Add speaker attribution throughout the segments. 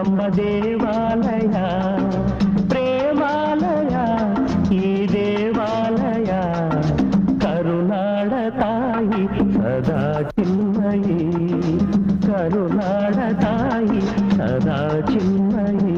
Speaker 1: ನಮ್ಮ ದೇವಾಲಯ ಪ್ರೇಮಾಲಯ ಈ ದೇವಾಲಯ ಕರುನಾಡ ತಾಯಿ ಸದಾ ಚಿನ್ಮಯಿ ಕರುನಾಡ ತಾಯಿ ಸದಾ ಚಿನ್ಮಯಿ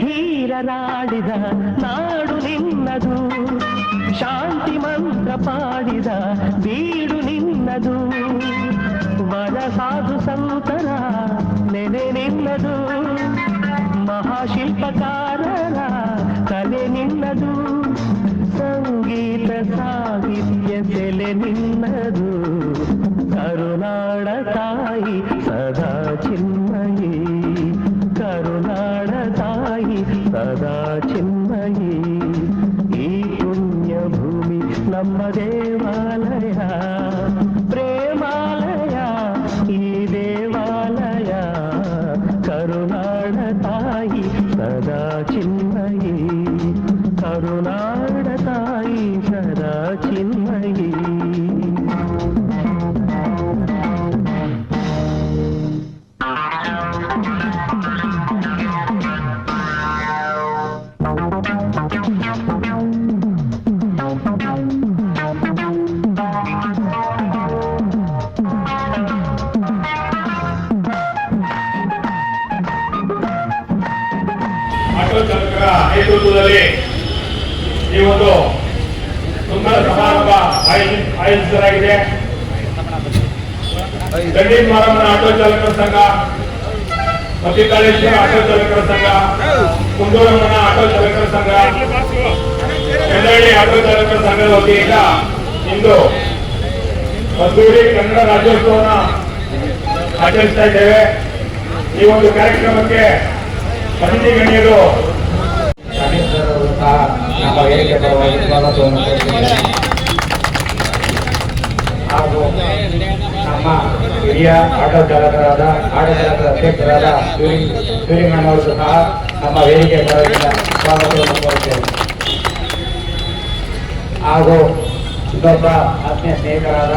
Speaker 1: ಧೀರರಾಡಿದ ನಾಡು ನಿನ್ನದು ಶಾಂತಿ ಮಂತ್ರ ಪಾಡಿದ ಬೀಡು ನಿನ್ನದು ವರ ಸಾಧು ಸಂತರ ನೆನೆ ನಿನ್ನದು ಮಹಾಶಿಲ್ಪಕಾರರ ಕಲೆ ನಿನ್ನದು ಸಂಗೀತ ಸಾಹಿತ್ಯ ಸೆಲೆ ನಿನ್ನದು ಕರುನಾಡ ತಾಯಿ ಸದಾ ಚಿನ್ಮಯಿ ಕರುನಾಡ ತಾಯಿ ಸದಾ ಚಿನ್ಮಯಿ ಈ ಪುಣ್ಯ ಭೂಮಿ ನಮ್ಮ ದೇವಾಲಯ ಪ್ರೇಮಾಲಯ ಈ ದೇವಾಲಯ ಕರುನಾಡ ತಾಯಿ ಸದಾ ಚಿನ್ಮಯಿ ಕರುನಾಡ ತಾಯಿ ಸದಾ ಚಿನ್ಮಯಿ
Speaker 2: ಆಟೋ ಚಾಲಕರ ನೇತೃತ್ವದಲ್ಲಿ ಈ ಒಂದು ಸುಂದರ ಸಮಾರಂಭ ಆಯೋಜಿಸಲಾಗಿದೆ. ದಂಡಿನ ಮಾರಮ್ಮನ ಆಟೋ ಚಾಲಕರ ಸಂಘ, ಮಧ್ಯಕಾಳೇಶ್ವರ ಆಟೋ ಚಾಲಕರ ಸಂಘ, ಕುಂದೂರಮ್ಮನ ಆಟೋ ಚಾಲಕರ ಸಂಘ, ಕೆಂದಳ್ಳಿ ಆಟೋ ಚಾಲಕರ ಸಂಘದ ವತಿಯಿಂದ ಇಂದು ಮದ್ದೂರಿ ಕನ್ನಡ ರಾಜ್ಯೋತ್ಸವವನ್ನು ಆಚರಿಸ್ತಾ ಇದ್ದೇವೆ. ಈ ಒಂದು ಕಾರ್ಯಕ್ರಮಕ್ಕೆ ಅತಿಥಿ ಗಣ್ಯರು
Speaker 3: ನಮ್ಮ ವೇದಿಕೆ ಪರವಾಗಿ ಸ್ವಾಗತವನ್ನು ಹಾಗೂ ನಮ್ಮ ಹಿರಿಯ ಆಟೋ ಚಾಲಕರ ಅಧ್ಯಕ್ಷರಾದ ಸೂರ್ಯಣ್ಣವರು ಸಹ ನಮ್ಮ ವೇದಿಕೆ ಪರವಾಗಿ ಸ್ವಾಗತವನ್ನು ಕೋರುತ್ತೇವೆ. ಹಾಗೂ ಇನ್ನೊಬ್ಬ ಆತ್ಮೀಯ ಸ್ನೇಹಿತರಾದ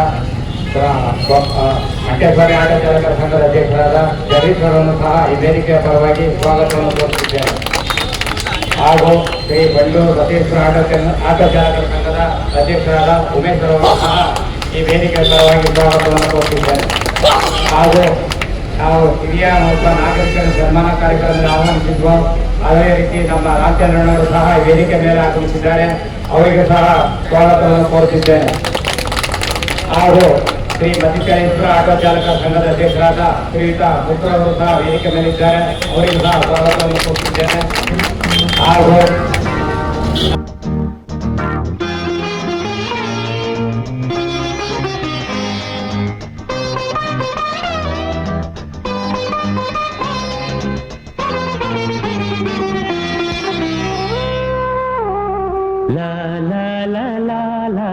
Speaker 3: ಅಂಟೇಶ್ವರಿ ಆಟೋ ಚಾಲಕರ ಸಂಘದ ಅಧ್ಯಕ್ಷರಾದ ಜಗದೀಶ್ ಅವರನ್ನು ಸಹ ಈ ವೇದಿಕೆಯ ಪರವಾಗಿ ಸ್ವಾಗತವನ್ನು ಕೋರುತ್ತಿದ್ದೇವೆ. ಹಾಗೂ ಶ್ರೀ ಬಂಡೂರು ಬಸವೇಶ್ವರ ಆಟೋ ಚಾಲಕರ ಸಂಘದ ಅಧ್ಯಕ್ಷರಾದ ಉಮೇಶ್ ಅವರನ್ನು ಸಹ ಈ ವೇದಿಕೆಯ ಪರವಾಗಿ ಸ್ವಾಗತವನ್ನು ಕೋರುತ್ತಿದ್ದೇವೆ. ಹಾಗೂ ನಾವು ಹಿರಿಯ ಮತ್ತು ನಾಗರಿಕರ ಸನ್ಮಾನ ಕಾರ್ಯಕ್ರಮದಲ್ಲಿ ಆಹ್ವಾನಿಸಿದ್ವು. ಅದೇ ರೀತಿ ನಮ್ಮ ರಾಮಚಂದ್ರಣ್ಣವರು ಸಹ ಈ ವೇದಿಕೆ ಮೇಲೆ ಆಗಮಿಸಿದ್ದಾರೆ. ಅವರಿಗೆ ಸಹ ಸ್ವಾಗತವನ್ನು ಕೋರುತ್ತಿದ್ದೇನೆ. ಹಾಗೂ ಶ್ರೀ ಮಧ್ಯಕಾಳೇಶ್ವರ ಆಟೋ ಚಾಲಕರ ಸಂಘದ ಅಧ್ಯಕ್ಷರಾದ ಶ್ರೀಯುತ ಮುತ್ತೂರವರು ಸಹ ವೇದಿಕೆ ಮೇಲಿದ್ದಾರೆ. ಅವರಿಗೂ ಸಹ ಸ್ವಾಗತವನ್ನು ಕೋರುತ್ತಿದ್ದೇನೆ. ಹಾಗೂ
Speaker 1: la la la la la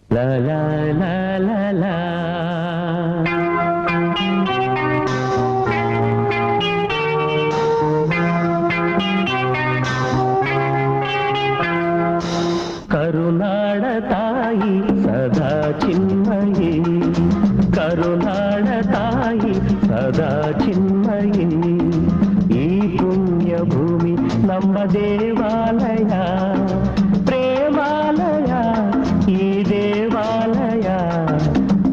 Speaker 1: la la la la la ಕರುನಾಡ ತಾಯಿ ಸದಾ ಚಿನ್ಮಯಿ ಕರುನಾಡ ತಾಯಿ ಸದಾ ಚಿನ್ಮಯಿ ಈ ಪುಣ್ಯ ಭೂಮಿ ನಮ್ಮ ದೇವಾಲಯ ಪ್ರೇಮಾಲಯ ಈ ದೇವಾಲಯ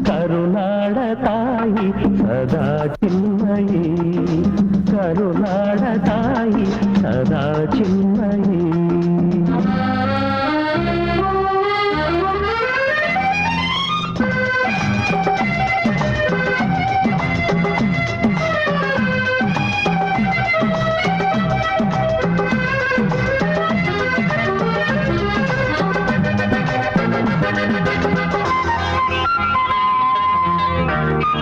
Speaker 1: ಕರುನಾಡ ತಾಯಿ ಸದಾ ಚಿನ್ಮಯಿ ಕರುನಾಡ ತಾಯಿ ಸದಾ ಚಿನ್ಮಯಿ ಧೀರ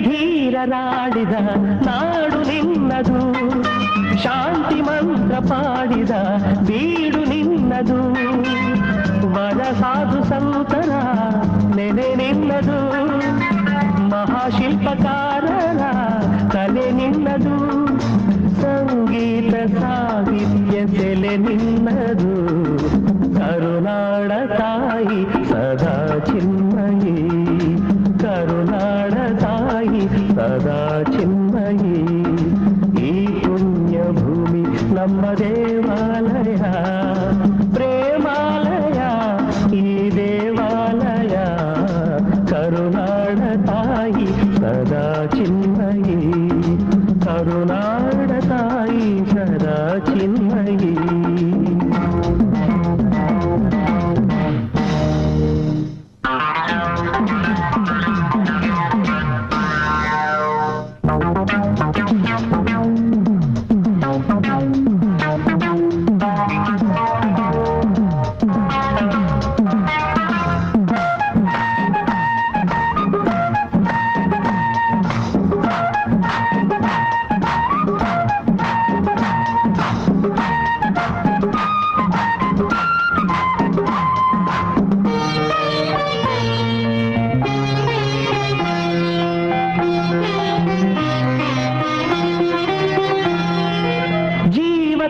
Speaker 1: ಧೀರರಾಡಿದ ನಾಡು ನಿನ್ನದು, ಶಾಂತಿ ಮಂತ್ರ ಪಾಡಿದ ಬೀಡು ನಿನ್ನದು, ವರ ಸಾಧು ಸಂತರ ನೆನೆ ನಿನ್ನದು, ಮಹಾಶಿಲ್ಪಕಾರರ ಕಲೆ ನಿನ್ನದು, ಸಂಗೀತ ಸಾಹಿತ್ಯ ಸೆಲೆ ನಿನ್ನದು, ಕರುನಾಡ ತಾಯಿ ಸದಾ ಚಿನ್ಮಯಿ, ಕರುನಾಡ ತಾಯಿ ಸದಾ ಚಿನ್ಮಯಿ. ಈ ಪುಣ್ಯ ಭೂಮಿ ನಮ್ಮ ದೇವಾಲಯ, ಪ್ರೇಮಾಲಯ ಈ ದೇವಾಲಯ, ಕರುನಾಡ ತಾಯಿ ಸದಾ ಚಿನ್ಮಯಿ, ಕರುನಾಡ ತಾಯಿ ಸದಾ ಚಿನ್ಮಯಿ.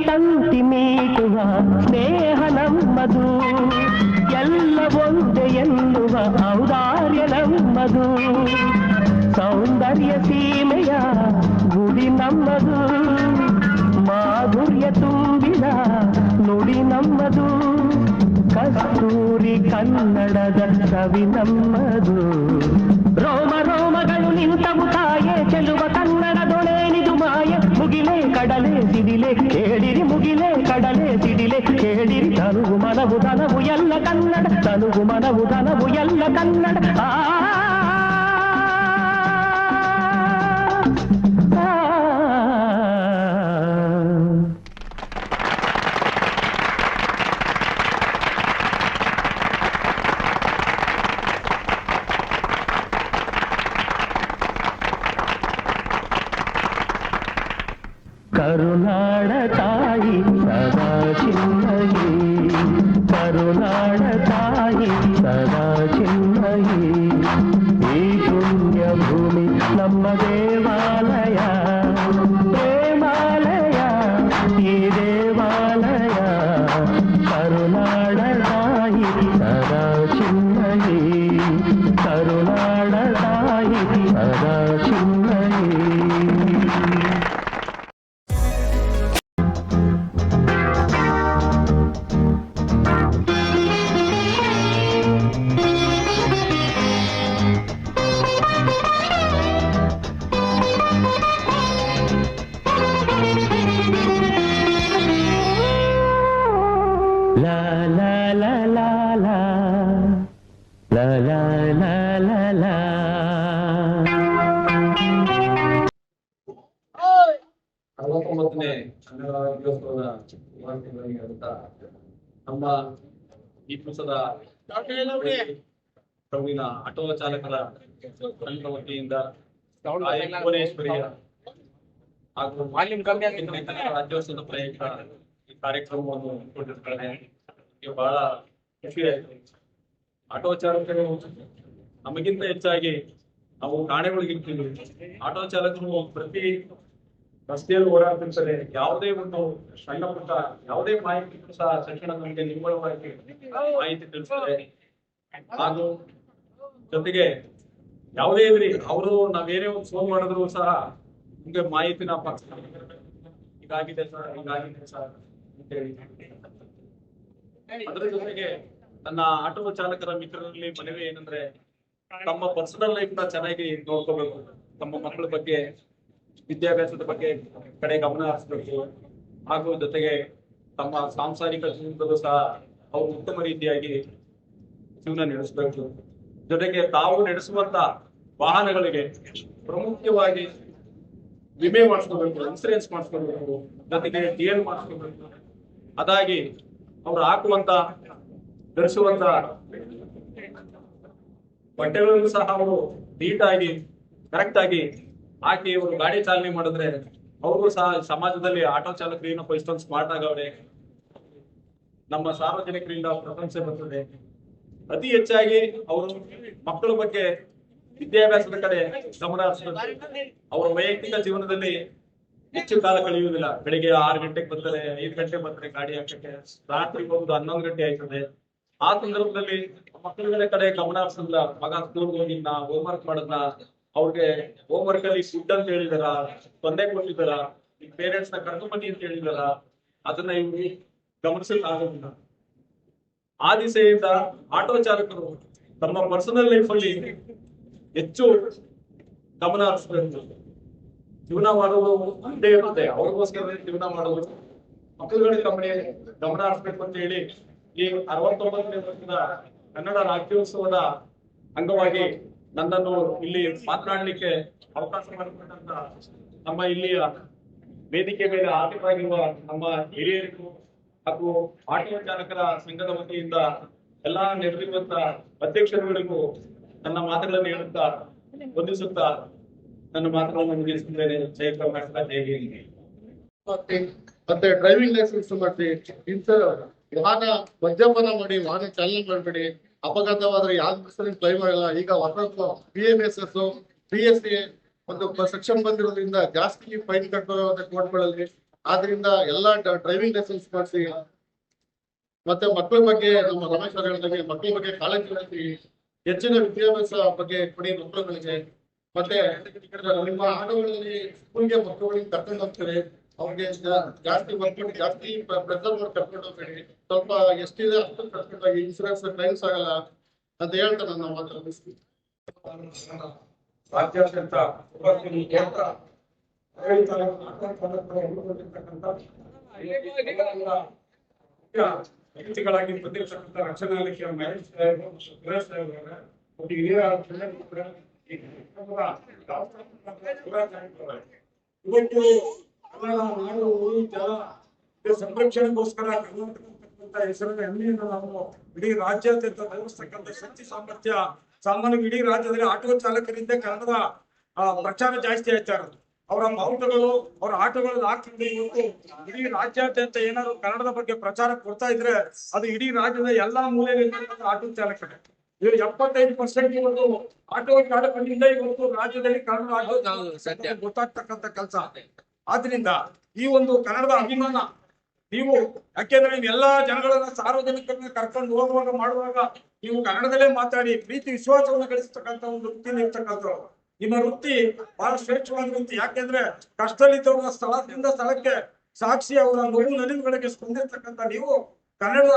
Speaker 1: ತಂತಿ ಮೀಟುವ ಸ್ನೇಹ ನಮ್ಮದು, ಎಲ್ಲ ಒಂದೇ ಎನ್ನುವ ಔದಾರ್ಯ ನಮ್ಮದು, ಸೌಂದರ್ಯ ಸೀಮೆಯ ಗುಡಿ ನಮ್ಮದು, ಮಾಧುರ್ಯ ತುಂಬಿದ ನುಡಿ ನಮ್ಮದು, ಕಸ್ತೂರಿ ಕನ್ನಡದ ಕವಿ ನಮ್ಮದು, ರೋಮ ರೋಮಗಳು ನಿಂತವು ತಾಯೆ ಚೆಲುವ ಕನ್ನಡದೊಳೇನಿದು ಮಾಯೆ, ಮುಗಿಲೆ ಕಡಲೆ ಸಿಡಿಲೆ ಕೇಳಿರಿ, ಮುಗಿಲೆ ಕಡಲೆ ಸಿಡಿಲೆ ಕೇಳಿರಿ, ತನುವು ಮನವು ಧನವು ಎಲ್ಲ ಕನ್ನಡ, ತನುವು ಮನವು ಧನವು ಎಲ್ಲ ಕನ್ನಡ. ಕರುನಾಡ ತಾಯಿ ಸದಾ ಚಿನ್ಮಯಿ, ಕರುನಾಡ ತಾಯಿ ಸದಾ ಚಿನ್ಮಯಿ. ಈ ಪುಣ್ಯ ಭೂಮಿ ನಮ್ಮ ದೇವಾಲಯ, ಪ್ರೇಮಾಲಯ ಈ ದೇವಾಲಯ, ಕರುನಾಡ ತಾಯಿ ಸದಾ ಚಿನ್ಮಯಿ, ಕರುನಾಡ ತಾಯಿ ಸದಾ ಚಿನ್ಮಯಿ. La la la la la la la la la la.
Speaker 4: 49ನೇ Kannada ರಾಜ್ಯೋತ್ಸವದ ಶುಭಾಶಯಗಳಿಗೆ ನಮ್ಮ ಈ ದಿವಸದ ಪ್ರವೀಣ ಆಟೋ ಚಾಲಕರ ಸಂಘ ವತಿಯಿಂದ ಭುವನೇಶ್ವರಿಯ ಹಾಗೂ ಕನ್ನಡ ರಾಜ್ಯೋತ್ಸವದ ಪ್ರಯುಕ್ತ ಈ ಕಾರ್ಯಕ್ರಮವನ್ನು ಹಮ್ಮಿಕೊಂಡಿರ್ತಾರೆ. ಬಹಳ ಖುಷಿಯಾಯಿತು. ಆಟೋ ಚಾಲಕರು ನಮಗಿಂತ ಹೆಚ್ಚಾಗಿ ನಾವು ಕಾಣೆಗಳಿಗಿರ್ತೀವಿ. ಆಟೋ ಚಾಲಕರು ಪ್ರತಿ ರಸ್ತೆಯಲ್ಲಿ ಓಡಾಡ್ತಿರ್ತಾರೆ. ಯಾವುದೇ ಒಂದು ಸಣ್ಣ ಪುಟ್ಟ ಯಾವುದೇ ಮಾಹಿತಿ ಸಹ ತಕ್ಷಣ ನಮಗೆ ನಿವ್ವಳವಾಗಿ ಮಾಹಿತಿ ತಿಳಿಸ್ತಾರೆ. ಹಾಗೂ ಜೊತೆಗೆ ಯಾವುದೇ ಇದ್ರಿ ಅವರು ನಾವೇನೇ ಒಂದು ಫೋನ್ ಮಾಡಿದ್ರು ಸಹ ನಿಮ್ಗೆ ಮಾಹಿತಿನ ಪಕ್ಷ ಹೀಗಾಗಿದೆ ಸರ್ ಹೀಗಾಗಿದೆ ಸರ್ ಅಂತ ಹೇಳಿ. ಅದರ ಜೊತೆಗೆ ನನ್ನ ಆಟೋ ಚಾಲಕರ ಮಿತ್ರರಲ್ಲಿ ಮನವಿ ಏನಂದ್ರೆ ತಮ್ಮ ಪರ್ಸನಲ್ ಲೈಫ್ ನ ಚೆನ್ನಾಗಿ ನೋಡ್ಕೋಬೇಕು. ತಮ್ಮ ಮಕ್ಕಳ ಬಗ್ಗೆ ವಿದ್ಯಾಭ್ಯಾಸದ ಬಗ್ಗೆ ಕಡೆ ಗಮನ ಹರಿಸಬೇಕು. ಹಾಗೂ ಜೊತೆಗೆ ತಮ್ಮ ಸಾಂಸಾರಿಕ ಜೀವನದಲ್ಲೂ ಸಹ ಅವರು ಉತ್ತಮ ರೀತಿಯಾಗಿ ಜೀವನ ನಡೆಸಬೇಕು. ಜೊತೆಗೆ ತಾವು ನಡೆಸುವಂತ ವಾಹನಗಳಿಗೆ ಪ್ರಮುಖವಾಗಿ ವಿಮೆ ಮಾಡಿಸ್ಕೋಬೇಕು, ಇನ್ಸೂರೆನ್ಸ್ ಮಾಡಿಸ್ಕೋಬೇಕು, ಜೊತೆಗೆ DL ಮಾಡಿಸ್ಕೋಬೇಕು. ಅದಾಗಿ ಅವ್ರು ಹಾಕುವಂತ ಧರಿಸುವಂತ ಬಟ್ಟೆಗಳನ್ನು ಸಹ ಅವರು ನೀಟಾಗಿ ಕರೆಕ್ಟ್ ಆಗಿ ಹಾಕಿ ಅವರು ಗಾಡಿ ಚಾಲನೆ ಮಾಡಿದ್ರೆ ಅವ್ರಿಗೂ ಸಹ ಸಮಾಜದಲ್ಲಿ ಆಟೋ ಚಾಲಕರು ಏನಪ್ಪ ಇಷ್ಟೊಂದು ಸ್ಮಾರ್ಟ್ ಆಗವ್ರೆ, ನಮ್ಮ ಸಾರ್ವಜನಿಕರಿಂದ ಪ್ರಶಂಸೆ ಬರ್ತದೆ. ಅತಿ ಹೆಚ್ಚಾಗಿ ಅವರು ಮಕ್ಕಳ ಬಗ್ಗೆ ವಿದ್ಯಾಭ್ಯಾಸದ ಕಡೆ ಗಮನ ಹರಿಸಬೇಕು. ಅವರ ವೈಯಕ್ತಿಕ ಜೀವನದಲ್ಲಿ ಹೆಚ್ಚು ಕಾಲ ಕಳೆಯುವುದಿಲ್ಲ. ಬೆಳಿಗ್ಗೆ 6 ಗಂಟೆಗೆ ಬರ್ತಾರೆ, 5 ಗಂಟೆಗೆ ಬರ್ತಾರೆ ಗಾಡಿ ಹಾಕಕ್ಕೆ, ರಾತ್ರಿ ಬಂದು 11 ಗಂಟೆ ಆಯ್ತದೆ. ಆ ಸಂದರ್ಭದಲ್ಲಿ ಮಕ್ಕಳ ಕಡೆ ಗಮನ ಹರಿಸಲ್ಲ. ಮಗ ಸ್ಕೂಲ್ಗೆ ಹೋಗಿದ್ನ, ಹೋಮ್ ವರ್ಕ್ ಮಾಡದ್ನ, ಅವ್ರಿಗೆ ಹೋಮ್ ವರ್ಕ್ ಅಲ್ಲಿ ಫುಡ್ ಅಂತ ಹೇಳಿದಾರ, ತೊಂದರೆ ಕೊಟ್ಟಿದಾರ, ಈ ಪೇರೆಂಟ್ಸ್ ನ ಕರ್ಕೊಂಡ್ ಬನ್ನಿ ಅಂತ ಹೇಳಿದಾರ, ಅದನ್ನ ಇವ್ರು ಗಮನಿಸಲು ಆಗೋದಿಲ್ಲ. ಆ ದಿಸೆಯಿಂದ ಆಟೋ ಚಾಲಕರು ತಮ್ಮ ಪರ್ಸನಲ್ ಲೈಫ್ ಅಲ್ಲಿ ಹೆಚ್ಚು ಗಮನ ಹರಿಸಬೇಕು. ಜೀವನ ಮಾಡುವುದು ಅಂದೇ ಇರುತ್ತೆ, ಅವ್ರಿಗೋಸ್ಕರ ಜೀವನ ಮಾಡುವುದು. ಮಕ್ಕಳುಗಳ ಗಮನ ಹರಿಸಬೇಕು ಅಂತ ಹೇಳಿ ಈ 69ನೇ ವರ್ಷದ ಕನ್ನಡ ರಾಜ್ಯೋತ್ಸವದ ಅಂಗವಾಗಿ ನನ್ನನ್ನು ಇಲ್ಲಿ ಮಾತನಾಡಲಿಕ್ಕೆ ಅವಕಾಶ ಮಾಡಿಕೊಟ್ಟಂತ ನಮ್ಮ ಇಲ್ಲಿಯ ವೇದಿಕೆ ಮೇಲೆ ಆರ್ಥಿಕವಾಗಿರುವ ನಮ್ಮ ಹಿರಿಯರಿಗೂ ಹಾಗೂ ಆಟೋ ಚಾಲಕರ ಸಂಘದ ವತಿಯಿಂದ ಎಲ್ಲಾ ನೆರೆದಿರುವಂತ ಅಧ್ಯಕ್ಷರುಗಳಿಗೂ ನನ್ನ ಮಾತುಗಳನ್ನು ಹೇಳುತ್ತಾ ವಂದಿಸುತ್ತಾ ನನ್ನ ಮಾತುಗಳನ್ನು ಮುಗಿಸುತ್ತೇನೆ. ಜೈ ಕರ್ನಾಟಕ, ಜೈ ಹಿಂದ್.
Speaker 5: ಮತ್ತೆ ಡ್ರೈವಿಂಗ್ ಲೈಸೆನ್ಸ್ ಮಾಡಿ ವಾಹನ ಮದ್ಯಪಾನ ಮಾಡಿ ವಾಹನ ಚಾಲನೆ ಮಾಡಬೇಡಿ. ಅಪಘಾತವಾದ್ರೆ ಯಾವ್ದು ಕ್ಲೈಮ್ ಆಗಲ್ಲ. ಈಗ ಹೊಸ PMSS PSA ಒಂದು ಸೆಕ್ಷನ್ ಬಂದಿರೋದ್ರಿಂದ ಜಾಸ್ತಿ ಫೈನ್ ಕಟ್ಟುವಂತ ಕೋರ್ಟ್ಗಳಲ್ಲಿ. ಆದ್ರಿಂದ ಎಲ್ಲಾ ಡ್ರೈವಿಂಗ್ ಲೈಸೆನ್ಸ್ ಮಾಡಿಸಿ. ಮತ್ತೆ ಮಕ್ಕಳ ಬಗ್ಗೆ ನಮ್ಮ ರಮೇಶ್ ಅವರು ಹೇಳಿದಾಗೆ ಮಕ್ಕಳ ಬಗ್ಗೆ ಕಾಳಜಿ ವಹಿಸಿ, ಹೆಚ್ಚಿನ ವಿದ್ಯಾಭ್ಯಾಸ ಬಗ್ಗೆ ಕೊಡಿ ಮಕ್ಕಳುಗಳಿಗೆ. ಮತ್ತೆ ನಿಮ್ಮ ಆಟೋಗಳಲ್ಲಿ ಸ್ಕೂಲ್ಗೆ ಮಕ್ಕಳುಗಳಿಗೆ ಕರ್ಕೊಂಡು ಹೋಗ್ತಾರೆ, ಅವ್ರಿಗೆ ಜಾಸ್ತಿ ವರ್ಕ್ ಜಾಸ್ತಿ ಪ್ರೆಸರ್ ಮಾಡಿ ಕರ್ಕೊಂಡು ಹೋಗ್ಬೇಡಿ. ಸ್ವಲ್ಪ ಎಷ್ಟಿದೆ ಅಷ್ಟು ಕರ್ಕೊಂಡು ಹೋಗಿ, ಇನ್ಸೂರೆನ್ಸ್ ಕ್ಲೈಮ್ಸ್ ಆಗಲ್ಲ ಅಂತ ಹೇಳ್ತಾ ನನ್ನ ಮಾತು ಮುಗಿಸ್ತೀನಿ.
Speaker 2: ರಾಜ್ಯಾದ್ಯಂತ ವ್ಯಕ್ತಿಗಳಾಗಿ ಬಂದಿರತಕ್ಕಂಥ ರಕ್ಷಣಾ ಇಲಾಖೆಯ ಮಹೇಶ್ ಸಾಹೇಬರು ಮತ್ತು ಸುರೇಶ್ ಸಾಹೇಬರ ಇವತ್ತು ನಾಡು ಜಲ ಸಂರಕ್ಷಣೆಗೋಸ್ಕರ ಕರ್ನಾಟಕ ಹೆಸರಿನ ಹೆಮ್ಮೆಯನ್ನು ನಾವು ಇಡೀ ರಾಜ್ಯಾದ್ಯಂತ ತೋರಿಸ್ತಕ್ಕಂಥ ಶಕ್ತಿ ಸಾಮರ್ಥ್ಯ. ಸಾಮಾನ್ಯ ಇಡೀ ರಾಜ್ಯದಲ್ಲಿ ಆಟೋ ಚಾಲಕರಿಂದ ಕನ್ನಡದ ಪ್ರಚಾರ ಜಾಸ್ತಿ ಆಯ್ತಾ ಇರೋದು. ಅವರ ಬಾವುಟಗಳು ಅವರ ಆಟೋಗಳಲ್ಲಿ ಹಾಕ್ತಿದ್ರೆ ಇವತ್ತು ಇಡೀ ರಾಜ್ಯಾದ್ಯಂತ ಏನಾದ್ರು ಕನ್ನಡದ ಬಗ್ಗೆ ಪ್ರಚಾರ ಕೊಡ್ತಾ ಇದ್ರೆ ಅದು ಇಡೀ ರಾಜ್ಯದ ಎಲ್ಲಾ ಮೂಲೆಯಲ್ಲಿರ್ತಕ್ಕಂಥ ಆಟೋ ಚಾಲಕರೇ. ಇವರು 75% ಇವತ್ತು ಆಟೋ ಚಾಲಕರಿಂದ ಇವತ್ತು ರಾಜ್ಯದಲ್ಲಿ ಕನ್ನಡ ಆಟೋ ಗೊತ್ತಾಗ್ತಕ್ಕಂಥ ಕೆಲಸ. ಆದ್ರಿಂದ ಈ ಒಂದು ಕನ್ನಡದ ಅಭಿಮಾನ ನೀವು, ಯಾಕೆಂದ್ರೆ ನೀವು ಎಲ್ಲಾ ಜನಗಳನ್ನ ಸಾರ್ವಜನಿಕರನ್ನ ಕರ್ಕೊಂಡು ಹೋಗುವಾಗ ಮಾಡುವಾಗ ನೀವು ಕನ್ನಡದಲ್ಲೇ ಮಾತಾಡಿ ಪ್ರೀತಿ ವಿಶ್ವಾಸವನ್ನು ಗಳಿಸ್ತಕ್ಕಂಥ ಒಂದು ವೃತ್ತಿಯಲ್ಲಿ ಇರ್ತಕ್ಕಂಥವ್ರು. ನಿಮ್ಮ ವೃತ್ತಿ ಬಹಳ ಶ್ರೇಷ್ಠವಾದ ವೃತ್ತಿ. ಯಾಕೆಂದ್ರೆ ಕಷ್ಟದಲ್ಲಿದ್ದವರ ಸ್ಥಳದಿಂದ ಸ್ಥಳಕ್ಕೆ ಸಾಕ್ಷಿ ಅವರ ನೋವು ನಲಿವುಗಳಿಗೆ ಸ್ಪಂದಿರ್ತಕ್ಕಂಥ ನೀವು ಕನ್ನಡದ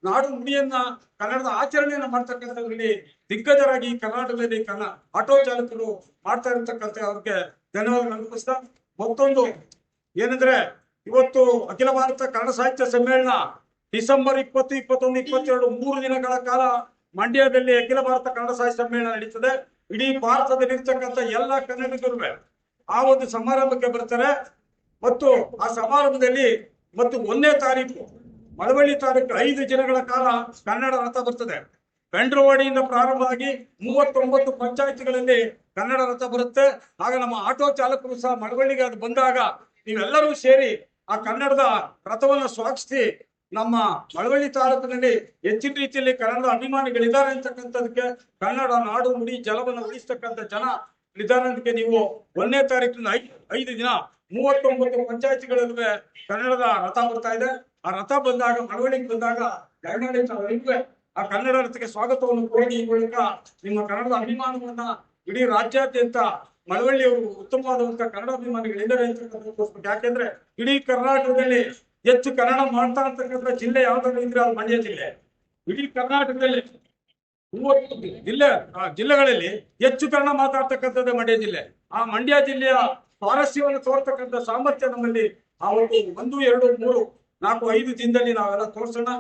Speaker 2: ನಾಡು ನುಡಿಯನ್ನ ಕನ್ನಡದ ಆಚರಣೆಯನ್ನ ಮಾಡ್ತಕ್ಕಂಥದ್ರಲ್ಲಿ ದಿಗ್ಗಜರಾಗಿ ಕರ್ನಾಟಕದಲ್ಲಿ ಆಟೋ ಚಾಲಕರು ಮಾಡ್ತಾ ಇರತಕ್ಕಂಥ ಅವ್ರಿಗೆ ಧನ್ಯವಾದ ಅರ್ಪಿಸ್ತಾ, ಮತ್ತೊಂದು ಏನಂದ್ರೆ ಇವತ್ತು ಅಖಿಲ ಭಾರತ ಕನ್ನಡ ಸಾಹಿತ್ಯ ಸಮ್ಮೇಳನ ಡಿಸೆಂಬರ್ 20, 21, 22 3 ದಿನಗಳ ಕಾಲ ಮಂಡ್ಯದಲ್ಲಿ ಅಖಿಲ ಭಾರತ ಕನ್ನಡ ಸಾಹಿತ್ಯ ಸಮ್ಮೇಳನ ನಡೀತದೆ. ಇಡೀ ಭಾರತದಲ್ಲಿರ್ತಕ್ಕಂಥ ಎಲ್ಲ ಕನ್ನಡಿಗರು ಆ ಒಂದು ಸಮಾರಂಭಕ್ಕೆ ಬರ್ತಾರೆ. ಮತ್ತು ಆ ಸಮಾರಂಭದಲ್ಲಿ ಮತ್ತು 1ನೇ ತಾರೀಕು ಮಳವಳ್ಳಿ ತಾರೀಕು 5 ದಿನಗಳ ಕಾಲ ಕನ್ನಡ ರಥ ಬರ್ತದೆ. ಬೆಂಡ್ರವಾಡಿಯಿಂದ ಪ್ರಾರಂಭ ಆಗಿ 39 ಪಂಚಾಯತ್ಗಳಲ್ಲಿ ಕನ್ನಡ ರಥ ಬರುತ್ತೆ. ಆಗ ನಮ್ಮ ಆಟೋ ಚಾಲಕರು ಸಹ ಮಳವಳ್ಳಿಗೆ ಅದು ಬಂದಾಗ ನೀವೆಲ್ಲರೂ ಸೇರಿ ಆ ಕನ್ನಡದ ರಥವನ್ನು ಸ್ವಾಗತಿಸಿ ನಮ್ಮ ಮಳವಳ್ಳಿ ತಾಲೂಕಿನಲ್ಲಿ ಹೆಚ್ಚಿನ ರೀತಿಯಲ್ಲಿ ಕನ್ನಡದ ಅಭಿಮಾನಿಗಳಿದ್ದಾರೆ ಅಂತಕ್ಕಂಥದಕ್ಕೆ, ಕನ್ನಡ ನಾಡು ನುಡಿ ಜಲವನ್ನು ಉಳಿಸ್ತಕ್ಕಂಥ ಜನ ಇದ್ದಾರೆ ಅನ್ನೋದಕ್ಕೆ ನೀವು 1ನೇ ತಾರೀಕಿನ 5 ದಿನ 39 ಪಂಚಾಯತಿಗಳಲ್ಲಿ ಕನ್ನಡದ ರಥ ಬರ್ತಾ ಇದೆ. ಆ ರಥ ಬಂದಾಗ ಮಳವಳ್ಳಿಗೆ ಬಂದಾಗ ದಯಮಾಡಿ ಆ ಕನ್ನಡ ರಥಕ್ಕೆ ಸ್ವಾಗತವನ್ನು ಕೋರಿ ಈ ಮೂಲಕ ನಿಮ್ಮ ಕನ್ನಡದ ಅಭಿಮಾನವನ್ನ ಇಡೀ ರಾಜ್ಯಾದ್ಯಂತ ಮಳವಳ್ಳಿಯವರು ಉತ್ತಮವಾದಂತಹ ಕನ್ನಡ ಅಭಿಮಾನಿಗಳಿದ್ದಾರೆ ಅಂತಕ್ಕಂಥ. ಯಾಕೆಂದ್ರೆ ಇಡೀ ಕರ್ನಾಟಕದಲ್ಲಿ ಹೆಚ್ಚು ಕನ್ನಡ ಮಾಡ್ತಾ ಇರ್ತಕ್ಕಂಥ ಜಿಲ್ಲೆ ಯಾವ್ದಾದ್ರು ಇದ್ರೆ ಅದು ಮಂಡ್ಯ ಜಿಲ್ಲೆ. ಇಡೀ ಕರ್ನಾಟಕದಲ್ಲಿ 30 ಜಿಲ್ಲೆಗಳಲ್ಲಿ ಹೆಚ್ಚು ಕನ್ನಡ ಮಾತಾಡ್ತಕ್ಕಂಥದ್ದು ಮಂಡ್ಯ ಜಿಲ್ಲೆ. ಆ ಮಂಡ್ಯ ಜಿಲ್ಲೆಯ ಸ್ವಾರಸ್ಯವನ್ನು ತೋರ್ತಕ್ಕಂಥ ಸಾಮರ್ಥ್ಯ ನಮ್ಮಲ್ಲಿ ಅವತ್ತು 1, 2, 3, 4, 5 ದಿನದಲ್ಲಿ ನಾವೆಲ್ಲ ತೋರ್ಸೋಣ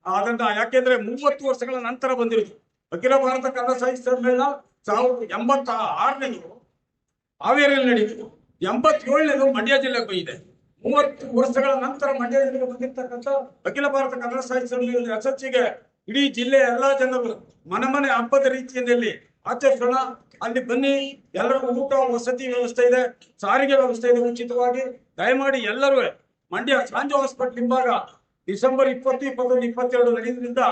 Speaker 2: ಅದನ್ನ. ಯಾಕೆಂದ್ರೆ 30 ವರ್ಷಗಳ ನಂತರ ಬಂದಿರೋದು ಅಖಿಲ ಭಾರತ ಕನ್ನಡ ಸಾಹಿತ್ಯ ಸಮ್ಮೇಳನ 1986 ಹಾವೇರಿಯಲ್ಲಿ ನಡೀತು. 87ನೇದು ಮಂಡ್ಯ ಜಿಲ್ಲೆಗೂ ಇದೆ. 30 ವರ್ಷಗಳ ನಂತರ ಮಂಡ್ಯ ಜಿಲ್ಲೆಗೆ ಬಂದಿರ್ತಕ್ಕಂಥ ಅಖಿಲ ಭಾರತ ಕನ್ನಡ ಸಾಹಿತ್ಯ ಸಮ್ಮೇಳನದ ಯಶಸ್ಸಿಗೆ ಇಡೀ ಜಿಲ್ಲೆಯ ಎಲ್ಲಾ ಜನರು ಮನೆ ಹಬ್ಬದ ರೀತಿಯಲ್ಲಿ ಆಚರಿಸೋಣ. ಅಲ್ಲಿ ಬನ್ನಿ, ಎಲ್ಲರಿಗೂ ಊಟ ವಸತಿ ವ್ಯವಸ್ಥೆ ಇದೆ, ಸಾರಿಗೆ ವ್ಯವಸ್ಥೆ ಇದೆ ಉಚಿತವಾಗಿ. ದಯಮಾಡಿ ಎಲ್ಲರೂ ಮಂಡ್ಯ ಸಾಂಜು ಹಾಸ್ಪಿಟಲ್ ಹಿಂಭಾಗ ಡಿಸೆಂಬರ್ 20, 21, 22 ನಡೆಯುವುದರಿಂದ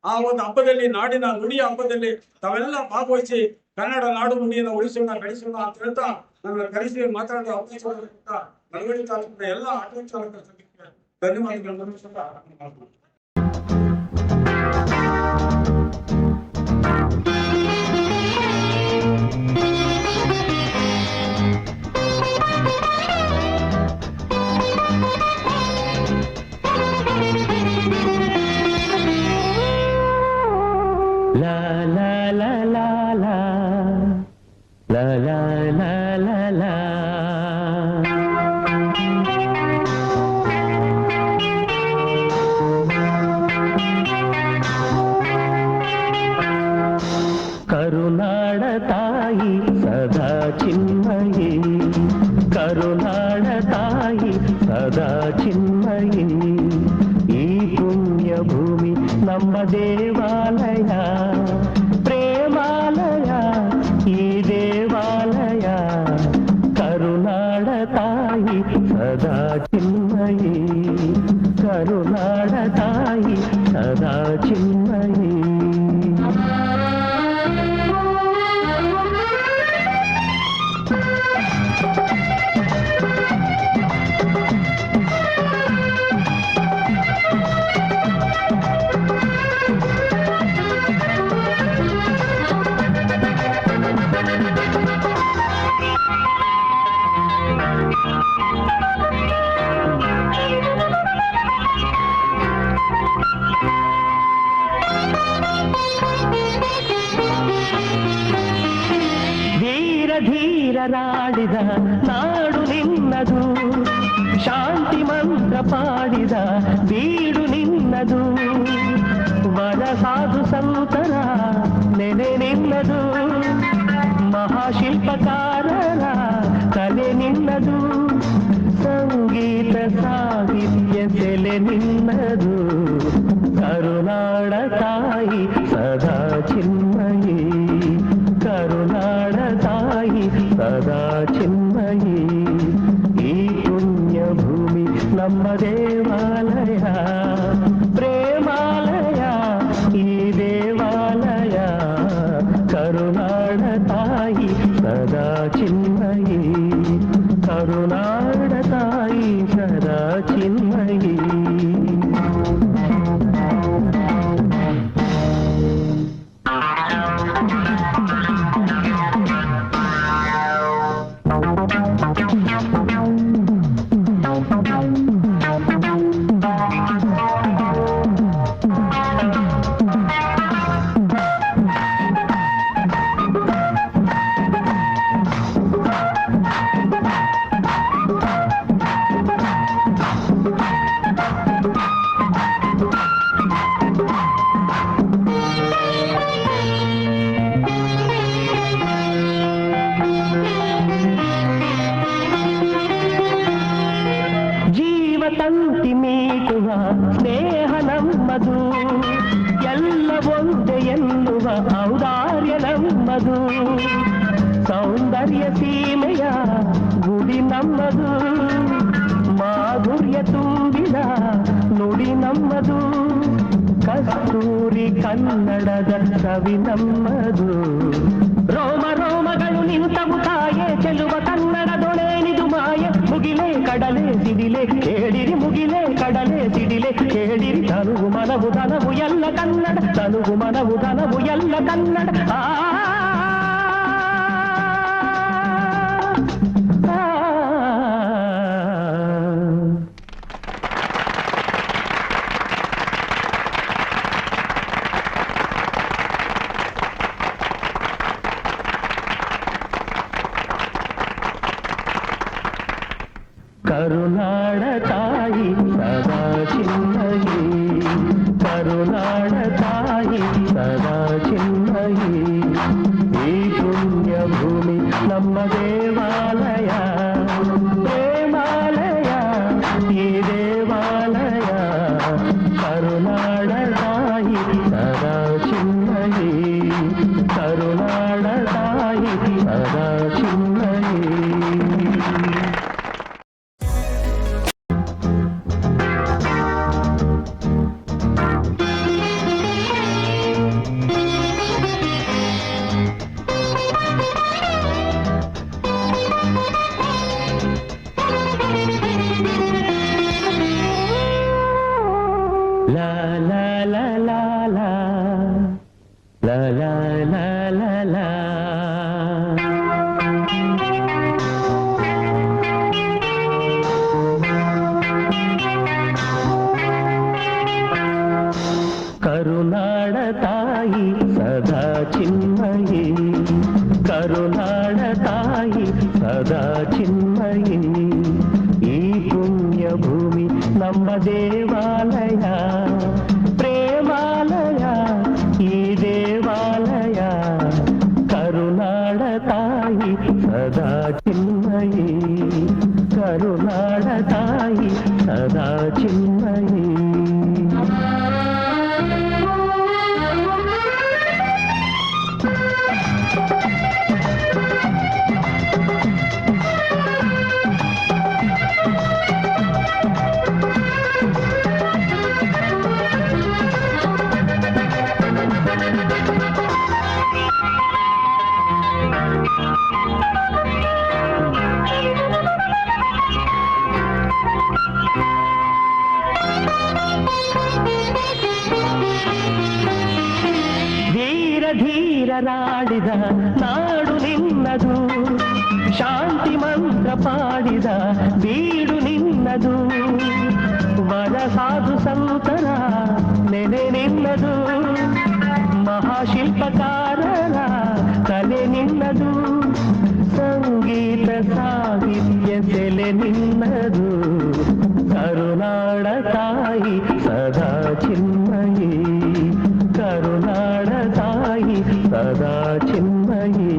Speaker 2: ಆ ಒಂದು ಹಬ್ಬದಲ್ಲಿ, ನಾಡಿನ ನುಡಿಯ ಹಬ್ಬದಲ್ಲಿ ತಾವೆಲ್ಲ ಭಾಗವಹಿಸಿ ಕನ್ನಡ ನಾಡು ನುಡಿಯನ್ನು ಉಳಿಸೋಣ, ಬೆಳೆಸೋಣ ಅಂತ ಹೇಳ್ತಾ ನನ್ನ ಕರೆಸಿ ಮಾತಾಡುವ ಅವಕಾಶ ಮಳವಳ್ಳಿ ತಾಲೂಕಿನ ಎಲ್ಲ ಆಟೋ ಚಾಲಕರ ಸಂಘಕ್ಕೆ ಧನ್ಯವಾದಗಳನ್ನು ಮಾಡ್ತೀನಿ.
Speaker 1: La la la la la la la la la la ಕರುನಾಡ ತಾಯಿ ಸದಾ ಚಿನ್ಮಯಿ, ಕರುನಾಡ ತಾಯಿ ಸದಾ ಚಿನ್ಮಯಿ. ಈ ಪುಣ್ಯ ಭೂಮಿ ನಮ್ಮ ದೇವಾಲಯ, ಪ್ರೇಮಾಲಯ ಈ ದೇವಾಲಯ. ಕರುನಾಡ ತಾಯಿ ಸದಾ ಚಿನ್ಮಯಿ, ಕರುನಾಡ ತಾಯಿ ಸದಾ ಚಿನ್ಮಯಿ. ಧೀರರಾಡಿದ ನಾಡು ನಿನ್ನದು, ಶಾಂತಿ ಮಂತ್ರ ಪಾಡಿದ ಬೀಡು ನಿನ್ನದು. ವರ ಸಾಧು ಸಂತರ ನೆನೆ ನಿನ್ನದು, ಮಹಾಶಿಲ್ಪಕಾರರ ಕಲೆ ನಿನ್ನದು. ಸಂಗೀತ ಸಾಹಿತ್ಯ ಸೆಲೆ ನಿನ್ನದು, ಕರುನಾಡ ತಾಯಿ ಸದಾ ಚಿನ್ಮಯಿ, ಕರುನಾಡ ತಾಯಿ ಸದಾ ಚಿನ್ಮಯಿ. ಈ ಪುಣ್ಯ ಭೂಮಿ ನಮ್ಮ ದೇವಾಲಯ, ಪ್ರೇಮಾಲಯ ಈ ದೇವಾಲಯ. ಕರುನಾಡ ತಾಯಿ ಸದಾ ಚಿನ್ಮಯಿ, ಕರುನಾಡ ತಾಯಿ ಸದಾ ಚಿನ್ಮಯಿ. ತಂತಿ ಮೀಟುವ ಸ್ನೇಹ ನಮ್ಮದು, ಎಲ್ಲ ಒಂದೇ ಎನ್ನುವ ಔದಾರ್ಯ ನಮ್ಮದು. ಸೌಂದರ್ಯ ಸೀಮೆಯ ಗುಡಿ ನಮ್ಮದು, ಮಾಧುರ್ಯ ತುಂಬಿದ ನುಡಿ ನಮ್ಮದು. ಕಸ್ತೂರಿ ಕನ್ನಡದ ಸವಿ ನಮ್ಮದು, ರೋಮ ರೋಮಗಳು ನಿಂತವು ತಾಯೆ ಚೆಲುವ ಕನ್ನಡದೊಳೇನಿದು ಮಾಯೆ. ಮುಗಿಲೆ ಕಡಲೆ ಸಿಡಿಲೆ ಕೇಳಿರಿ, ಮುಗಿಲೆ ಕಡಲೆ ಸಿಡಿಲೆ ಕೇಳಿರಿ. ತನುಗು ಮನವು ಧನವು ಎಲ್ಲ ಕನ್ನಡ, ತನುಗು ಮನವು ಧನವು ಎಲ್ಲ ಕನ್ನಡ. ಕರುನಾಡ ತಾಯಿ ಸದಾ ಚಿನ್ಮಯಿ, ಕರುನಾಡ ತಾಯಿ ಸದಾ ಚಿನ್ಮಯಿ. ಈ ಪುಣ್ಯ ಭೂಮಿ ನಮ್ಮ ದೇವಾಲಯ, ಲಾ ಲಾ ಲಾ ಲಾ ಲಾ. ಕರುನಾಡ ತಾಯಿ ಸದಾ ಚಿನ್ಮಯಿ, ಕರುನಾಡ ತಾಯಿ ಸದಾ ಚಿನ್ಮಯಿ. ಈ ಪುಣ್ಯ ಭೂಮಿ ನಮ್ಮ ದೇವಾಲಯ, ಪ್ರೇಮಾಲಯ ಈ ದೇವಾಲಯ. ಕರುನಾಡ ತಾಯಿ ಸದಾ ಚಿನ್ಮಯಿ, ಕರುನಾಡ ತಾಯಿ ಸದಾ ಚಿನ್ಮಯಿ. ಧೀರರಾಡಿದ ನಾಡು ನಿನ್ನದು, ಶಾಂತಿ ಮಂತ್ರ ಪಾಡಿದ ಬೀಡು ನಿನ್ನದು. ವರ ಸಾಧು ಸಂತರ ನೆನೆ ನಿನ್ನದು, ಮಹಾಶಿಲ್ಪಕಾರರ ಕಲೆ ನಿನ್ನದು. ಸಂಗೀತ ಸಾಹಿತ್ಯ ಸೆಲೆ ನಿನ್ನದು. ಕರುನಾಡ ತಾಯಿ ಸದಾ ಚಿನ್ಮಯಿ, ಕರುನಾಡ ತಾಯಿ ಸದಾ ಚಿನ್ಮಯಿ.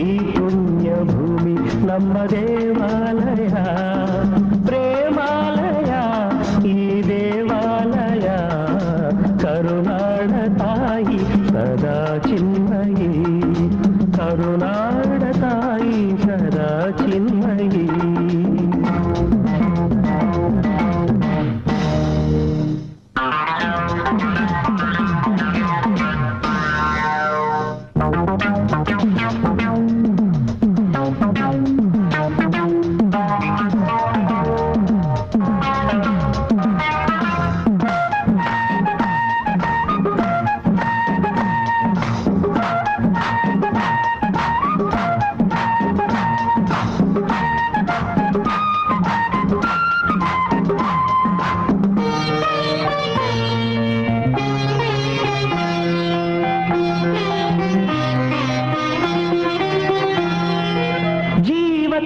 Speaker 1: ಈ ಪುಣ್ಯ ಭೂಮಿ ನಮ್ಮ ದೇವಾಲಯ, ಪ್ರೇಮಾಲಯ ಈ ದೇವಾಲಯ. ಕರುನಾಡ ತಾಯಿ ಸದಾ ಚಿನ್ಮಯಿ, ಕರುನಾಡ ತಾಯಿ ಸದಾ ಚಿನ್ಮಯಿ.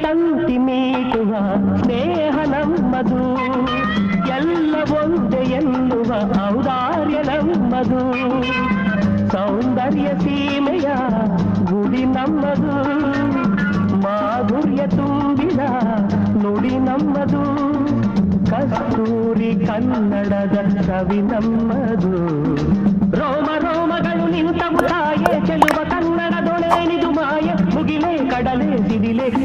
Speaker 1: ತಂತಿ ಮೀಟುವ ಸ್ನೇಹ ನಮ್ಮದು, ಎಲ್ಲ ಒಂದೇ ಎನ್ನುವ ಔದಾರ್ಯ ನಮ್ಮದು. ಸೌಂದರ್ಯ ಸೀಮೆಯ ಗುಡಿ ನಮ್ಮದು, ಮಾಧುರ್ಯ ತುಂಬಿದ ನುಡಿ ನಮ್ಮದು. ಕಸ್ತೂರಿ ಕನ್ನಡದ ಕವಿ ನಮ್ಮದು. ರೋಮ ರೋಮಗಳು ನಿಂತವು ತಾಯೆ, ಚೆಲುವ ಕನ್ನಡ ದೊಳೆನಿದು ಮಾಯೆ. ಮುಗಿಲೆ ಕಡಲೆ ಸಿಡಿಲೆ